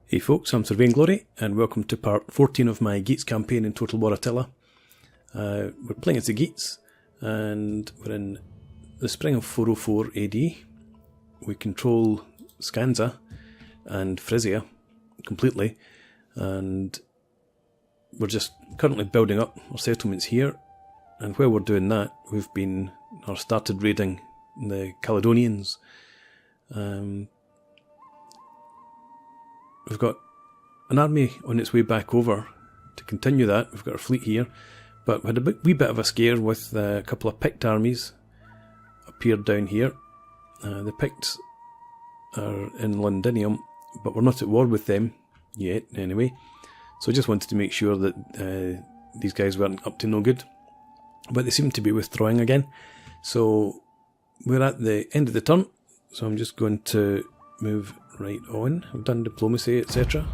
Hey folks, I'm Sir Vainglory, and welcome to part 14 of my Geats campaign in Total War Attila. We're playing as the Geats, and we're in the spring of 404 AD. We control Skanza and Frisia completely, and we're just currently building up our settlements here. And while we're doing that, we've started raiding the Caledonians. We've got an army on its way back over to continue that. We've got our fleet here, but we had a wee bit of a scare with a couple of Pict armies appeared down here. The Picts are in Londinium, but we're not at war with them yet anyway. So I just wanted to make sure that these guys weren't up to no good. But they seem to be withdrawing again. So we're at the end of the turn, so I'm just going to move right on. I've done diplomacy, etc.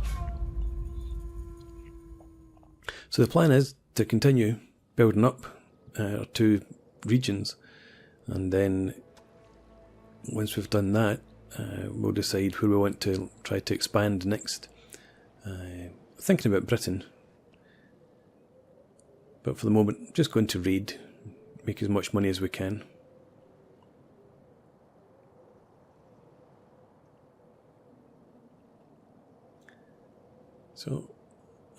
So the plan is to continue building up our two regions, and then once we've done that, we'll decide where we want to try to expand next. Thinking about Britain, but for the moment just going to raid, make as much money as we can. So,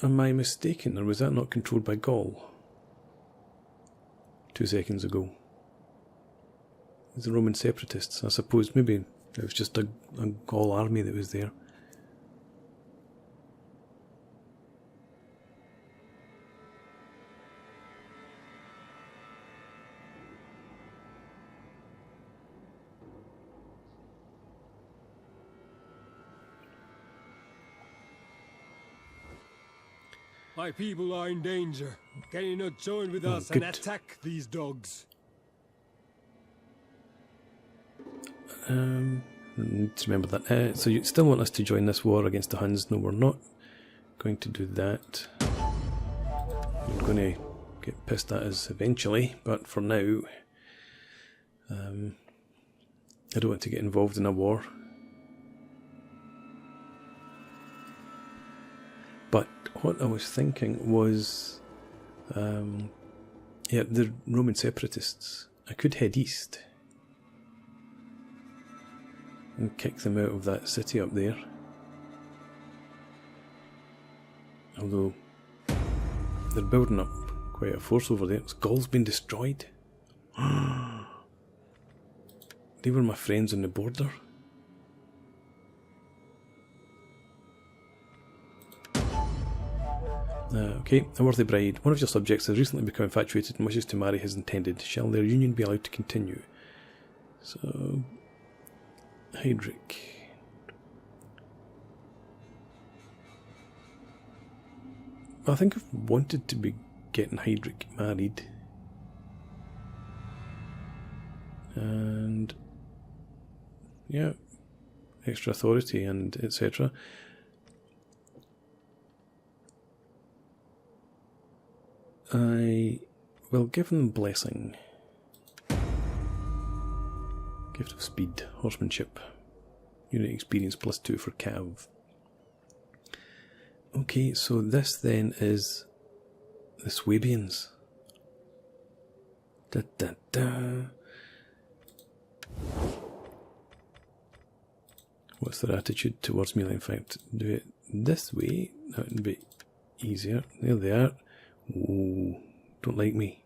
am I mistaken, or was that not controlled by Gaul 2 seconds ago? The Roman separatists, I suppose. Maybe it was just a Gaul army that was there. My people are in danger. Can you not join with us and attack these dogs? Need to remember that. So you still want us to join this war against the Huns? No, we're not going to do that. I'm going to get pissed at us eventually, but for now, I don't want to get involved in a war. But what I was thinking was, the Roman separatists. I could head east and kick them out of that city up there. Although they're building up quite a force over there. Gaul's been destroyed. They were my friends on the border. Okay, a worthy bride. One of your subjects has recently become infatuated and wishes to marry his intended. Shall their union be allowed to continue? So, Heydrich. I think I've wanted to be getting Heydrich married. And, yeah, extra authority and etc. I will give them blessing. Gift of speed, horsemanship, unit experience +2 for Cav. Okay, so this then is the Swabians. Da da da. What's their attitude towards me? In fact, do it this way. That would be easier. There they are. Ooh, don't like me.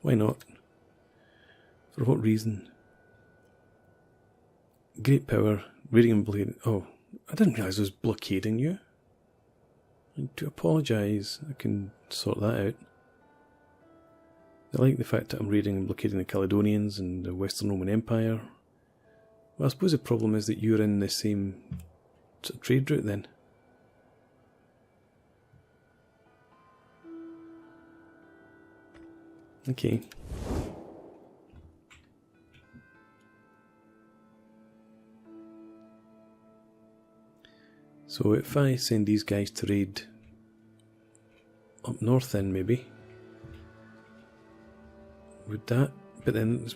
Why not? For what reason? Great power, raiding and blockading. Oh, I didn't realise I was blockading you. I do apologise. I can sort that out. I like the fact that I'm raiding and blockading the Caledonians and the Western Roman Empire. Well, I suppose the problem is that you're in the same sort of trade route then. Okay. So if I send these guys to raid up north then maybe, would that, but then there's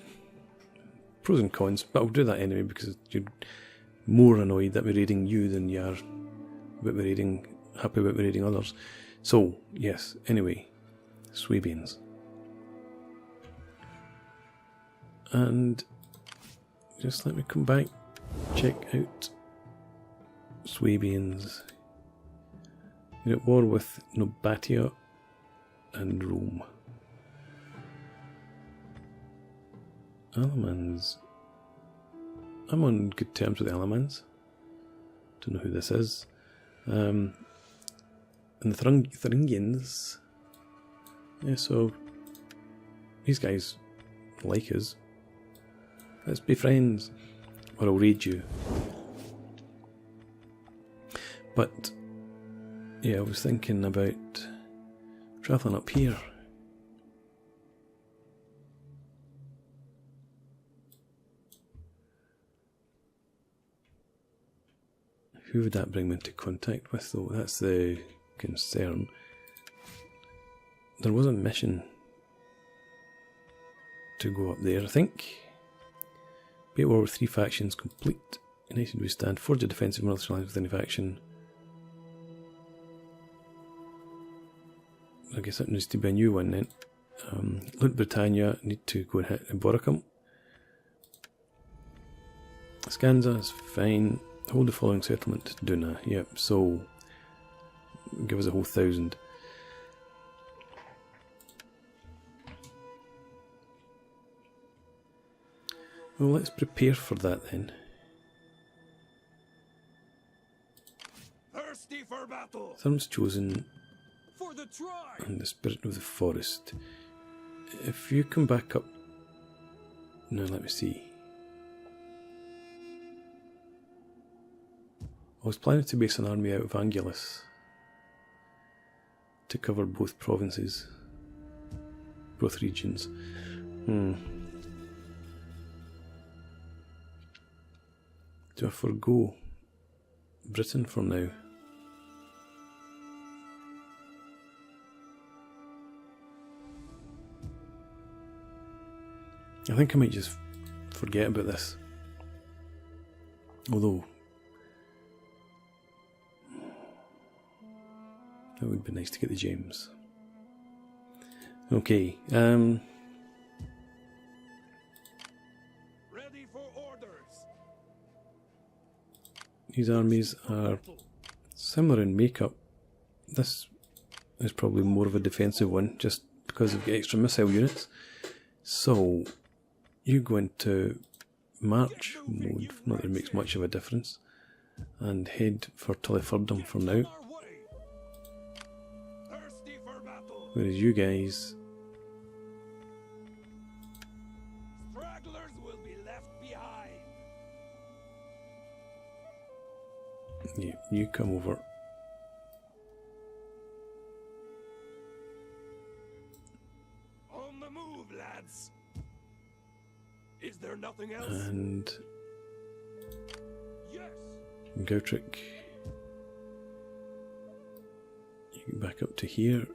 pros and cons, but I'll do that anyway because you'd more annoyed that we're raiding you than you are about we're raiding, happy about we're raiding others. So, yes, anyway, Swabians. And just let me come back, check out Swabians. You're at war with Nobatia and Rome. Alamans. I'm on good terms with the Alamans. Don't know who this is. And the Thuringians. Yeah, so these guys like us. Let's be friends, or I'll raid you. But yeah, I was thinking about travelling up here. Who would that bring me into contact with though? That's the concern. There was a mission to go up there, I think. Be at war with 3 factions, complete. United we stand, forge a defensive military alliance with any faction. I guess that needs to be a new one then. Loot Britannia, need to go and hit Boracum. Scanza is fine. Hold the following settlement, Duna. Yep, so give us a whole 1,000. Well, let's prepare for that then. Thirsty for battle. Therm's chosen For the tribe. and the spirit of the forest. If you come back up now, let me see. I was planning to base an army out of Anguillus to cover both provinces, both regions. Do I forgo Britain for now? I think I might just forget about this. Although it would be nice to get the gems. Okay, Ready for orders. these armies are similar in makeup. This is probably more of a defensive one, just because of the extra missile units. So, you go into march mode, not that it makes much of a difference, and head for Tullifordum for now. Whereas you guys, Stragglers will be left behind. you come over. On the move, lads. Is there nothing else? And Yes. Gautric, you get back up to here.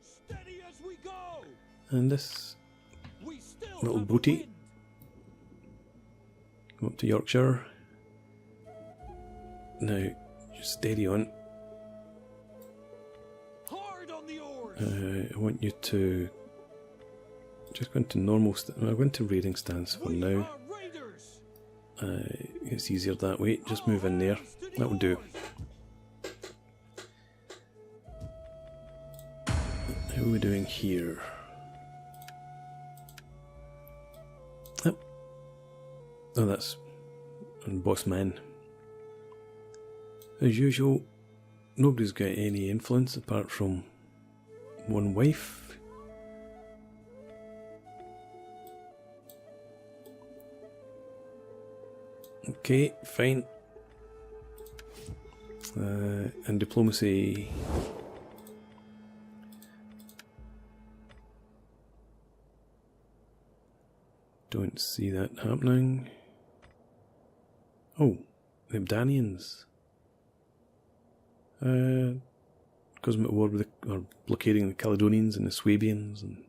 Steady as we go. And this We still little have booty, wind. come up to Yorkshire. Now, just steady on. Hard on the oars. I want you to just go into normal. I'll go into raiding stance for We now. are raiders. It's easier that way. Just move in there. That will do. How are we doing here? Yep. Oh, that's Boss Man. As usual, nobody's got any influence apart from one wife. Okay, fine. And diplomacy. Don't see that happening. Oh, the Abdanians. Because I'm at war with or blockading the Caledonians and the Swabians and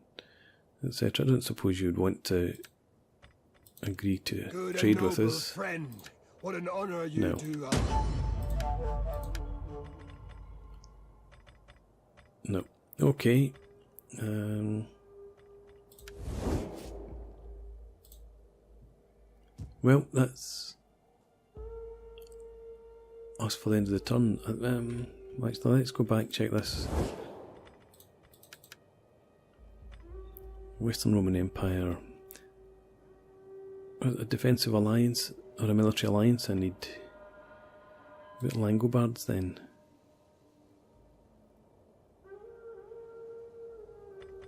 etc. I don't suppose you'd want to agree to Good trade and with noble us. friend, What an honor you No. do. No. Okay. Well, that's us for the end of the turn. Actually, let's go back, check this. Western Roman Empire. A defensive alliance or a military alliance? I need a bit of Langobards then.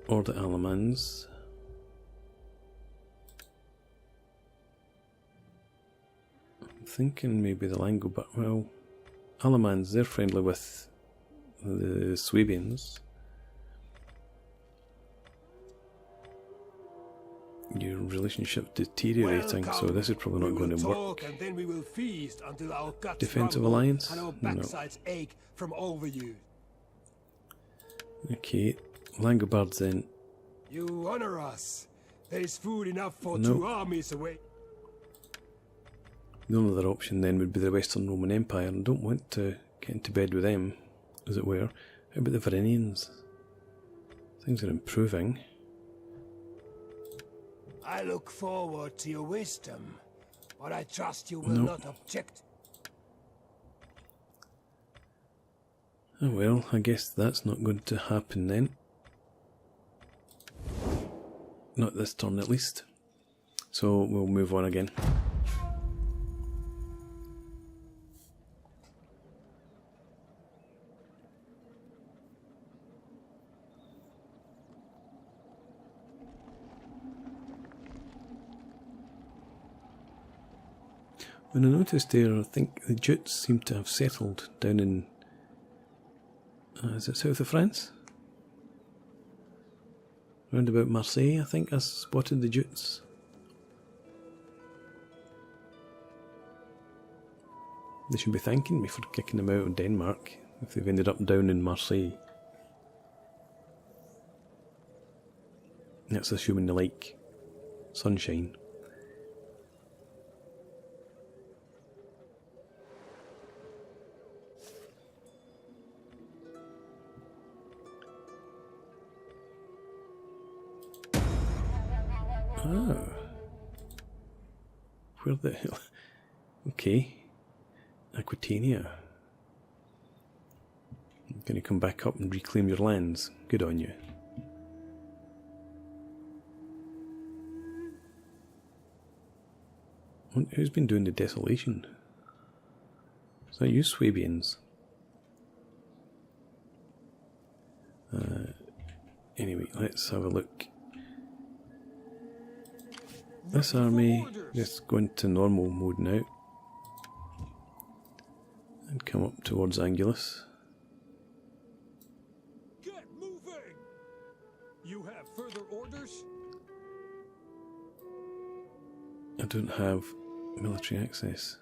Or the Alamans. I'm thinking maybe the Langobard. Well, Alamans, they're friendly with the Swabians. Your relationship deteriorating, so this is probably not going to work. And then we will feast until our guts Defensive rumble alliance? and our backsides ache from overuse. Okay, Langobards then. You honor us. There is food enough for No. 2 armies away. The only other option then would be the Western Roman Empire, and I don't want to get into bed with them, as it were. How about the Varangians? Things are improving. I look forward to your wisdom, but I trust you will No. not object. Oh well, I guess that's not going to happen then. Not this turn at least. So we'll move on again. When I noticed there, I think the Geats seem to have settled down in... is it south of France? Round about Marseille, I think I spotted the Geats. They should be thanking me for kicking them out of Denmark, if they've ended up down in Marseille. That's assuming they like sunshine. Ah. Where the hell? Okay. Aquitania. Going to come back up and reclaim your lands. Good on you. Who's been doing the desolation? Is that you, Swabians? Anyway, let's have a look. This army just go into normal mode now and come up towards Angulus. Get moving! You have further orders? I don't have military access.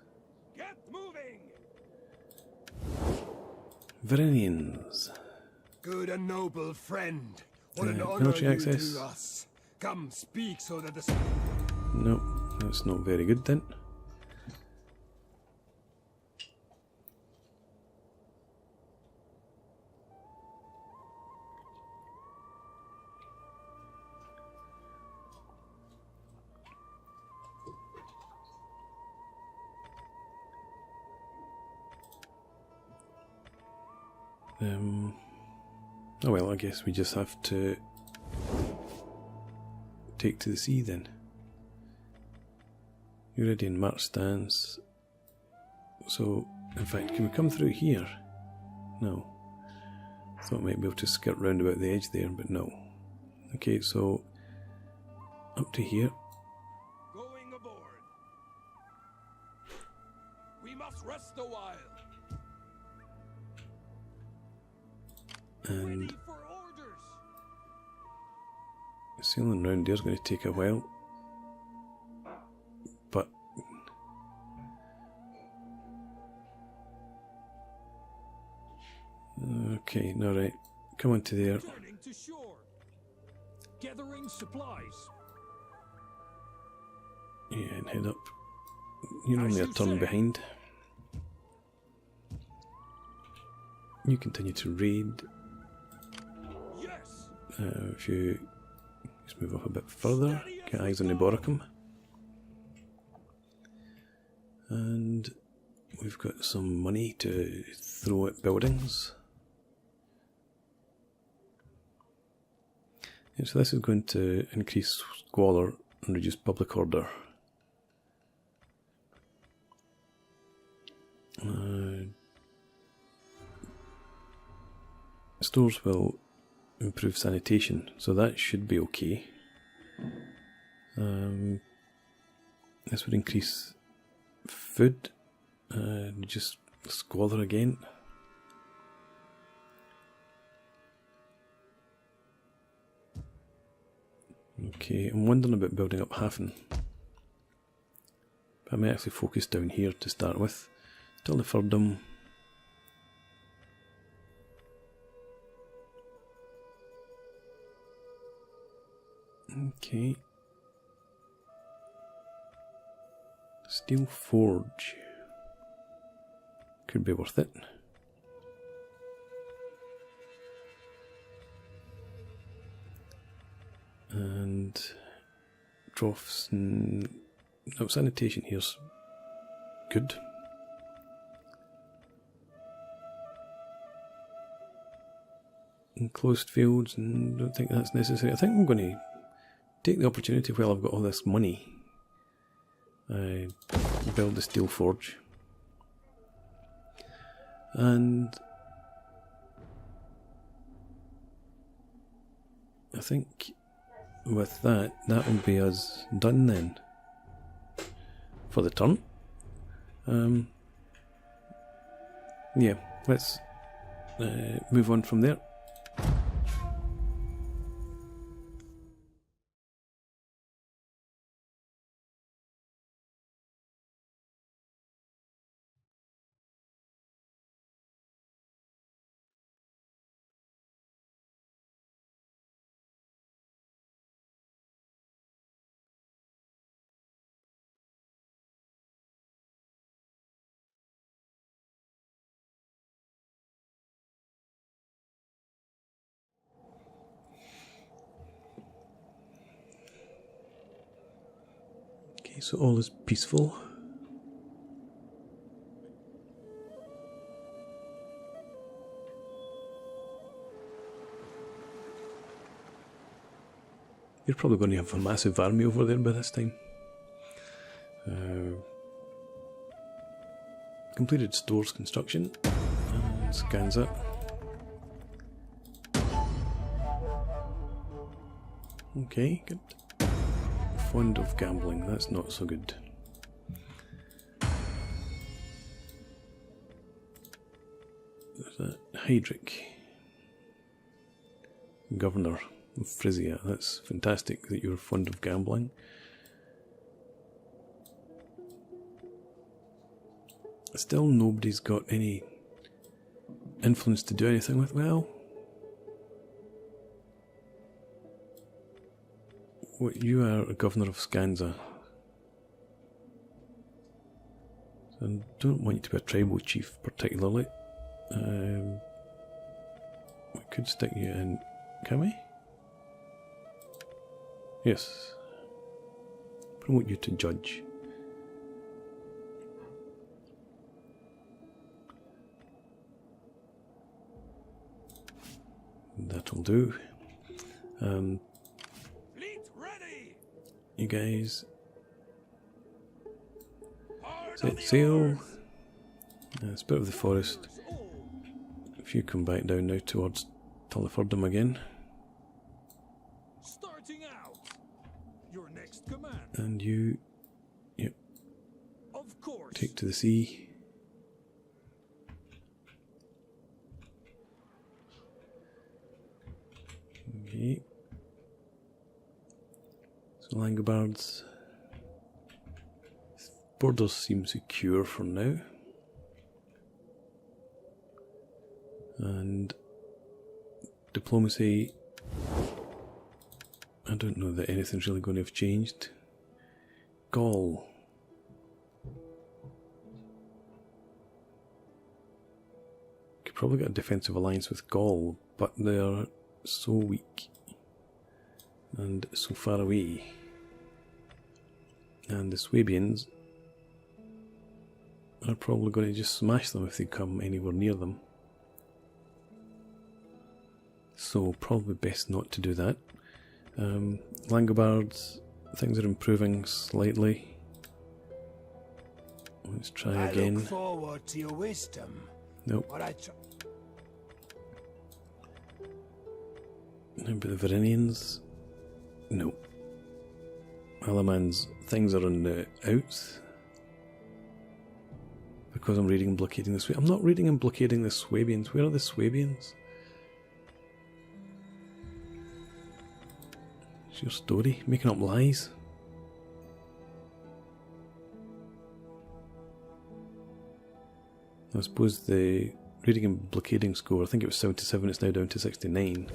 Get moving! Varangians. Good and noble friend. What an honor military you access. do us. Come, speak so that the... No, that's not very good then. Oh well, I guess we just have to take to the sea then. You're already in march stance. So, in fact, can we come through here? No. Thought I might be able to skirt round about the edge there, but no. Okay, so up to here. Going aboard. We must rest a while. And Ready for orders. sailing round there is going to take a while. But okay, no right. Come on to there. Returning to shore. Gathering supplies. Yeah, and head up. You're only a turn behind. You continue to raid. If you just move up a bit further, get eyes on the Boricum. And we've got some money to throw at buildings. And so this is going to increase squalor and reduce public order. Stores will improve sanitation, so that should be okay. This would increase food, just squalor again. Okay, I'm wondering about building up Hafen. I may actually focus down here to start with. Tilifurdum. Okay. Steel Forge. Could be worth it. And troughs and sanitation here's good. Enclosed fields, and don't think that's necessary. I think I'm going to take the opportunity while I've got all this money. Build the steel forge. And I think with that, that will be us done then for the turn. Yeah, let's move on from there. Okay, so all is peaceful. You're probably going to have a massive army over there by this time. Completed stores construction. And scans it. Okay, good. Fond of gambling, that's not so good. There's a Hydric. Governor of Frisia, that's fantastic that you're fond of gambling. Still nobody's got any influence to do anything with. Well, you are a governor of Skanza. So I don't want you to be a tribal chief particularly. We could stick you in, can we? Yes. Promote you to judge. That'll do. You guys set sail. Spirit of the Forest. If you come back down now towards Tilifurdum again. Starting out. Your next command. And you, yep, of course. Take to the sea. Okay. So Langobards. Borders seem secure for now. And diplomacy, I don't know that anything's really going to have changed. Gaul. could probably get a defensive alliance with Gaul, but they're so weak and so far away. And the Swabians are probably going to just smash them if they come anywhere near them. So probably best not to do that. Langobards, things are improving slightly. Let's try again. Look forward to your wisdom. Nope. Remember the Varinians? No. Alamans, things are on the outs. Because I'm reading and blockading the Swabians. I'm not reading and blockading the Swabians. Where are the Swabians? It's your story, making up lies. I suppose the reading and blockading score, I think it was 77, it's now down to 69.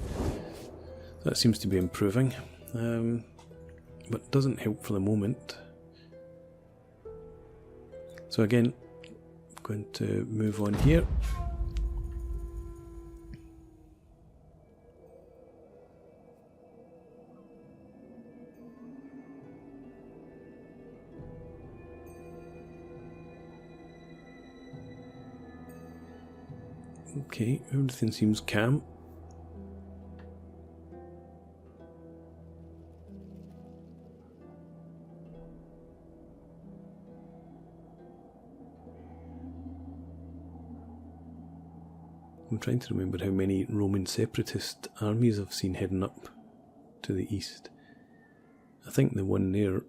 That seems to be improving, but doesn't help for the moment. So again, I'm going to move on here. Okay, everything seems calm. I'm trying to remember how many Roman separatist armies I've seen heading up to the east. I think the one there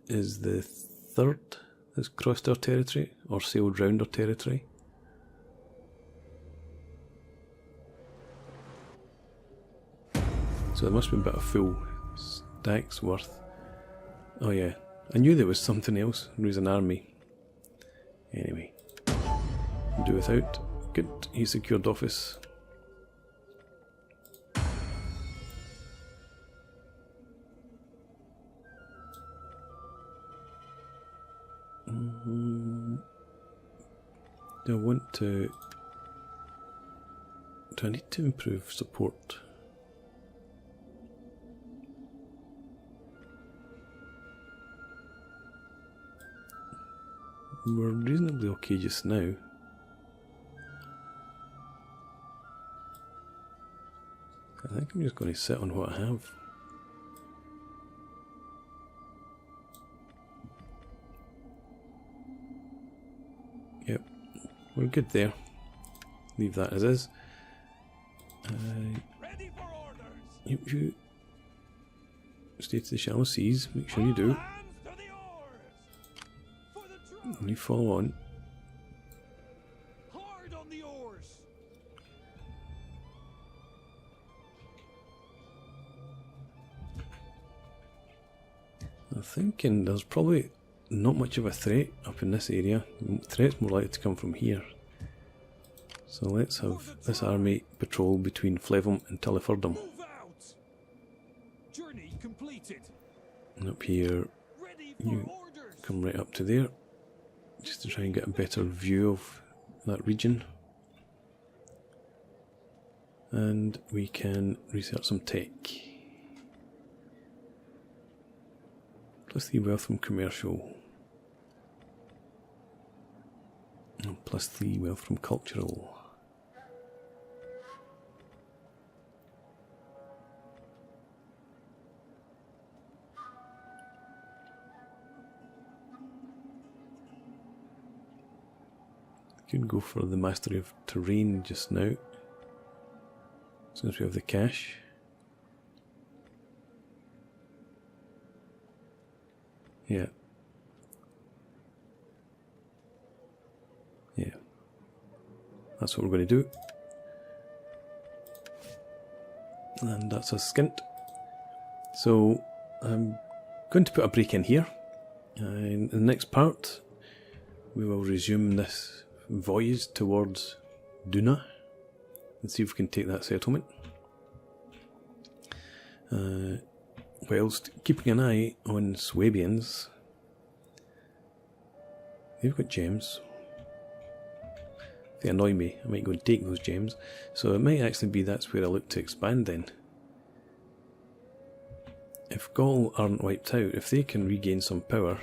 is the third that's crossed our territory, or sailed round our territory. So there must be about a full stack's worth. Oh yeah, I knew there was something else. There was an army. Anyway, do without. Good, he secured office. Do I want to... Do I need to improve support? We're reasonably okay just now. I think I'm just going to sit on what I have. Yep, we're good there. Leave that as is. Ready for orders. You stay to the shallow seas, make sure you do. And you follow on. Hard on the oars. I'm thinking there's probably not much of a threat up in this area. The threat's more likely to come from here. So let's have this army patrol between Flevum and Tilifordum. Move out. Journey completed. And up here, Ready for you orders. come right up to there, just to try and get a better view of that region. And we can research some tech. +3 wealth from commercial. And +3 wealth from cultural. Could go for the mastery of terrain just now, since we have the cash. Yeah. Yeah. That's what we're going to do. And that's a skint. So I'm going to put a break in here. In the next part, we will resume this voyage towards Duna and see if we can take that settlement. Whilst keeping an eye on Swabians. They've got gems. If they annoy me, I might go and take those gems. So it might actually be that's where I look to expand then. If Gaul aren't wiped out, if they can regain some power,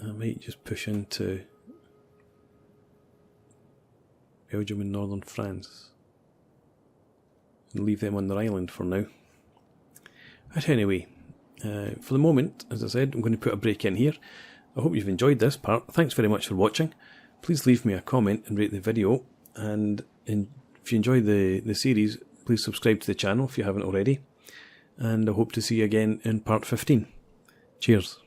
I might just push into Belgium and northern France and leave them on their island for now. But anyway, for the moment, as I said, I'm going to put a break in here. I hope you've enjoyed this part. Thanks very much for watching. Please leave me a comment and rate the video. And if you enjoy the series, please subscribe to the channel if you haven't already. And I hope to see you again in part 15. Cheers.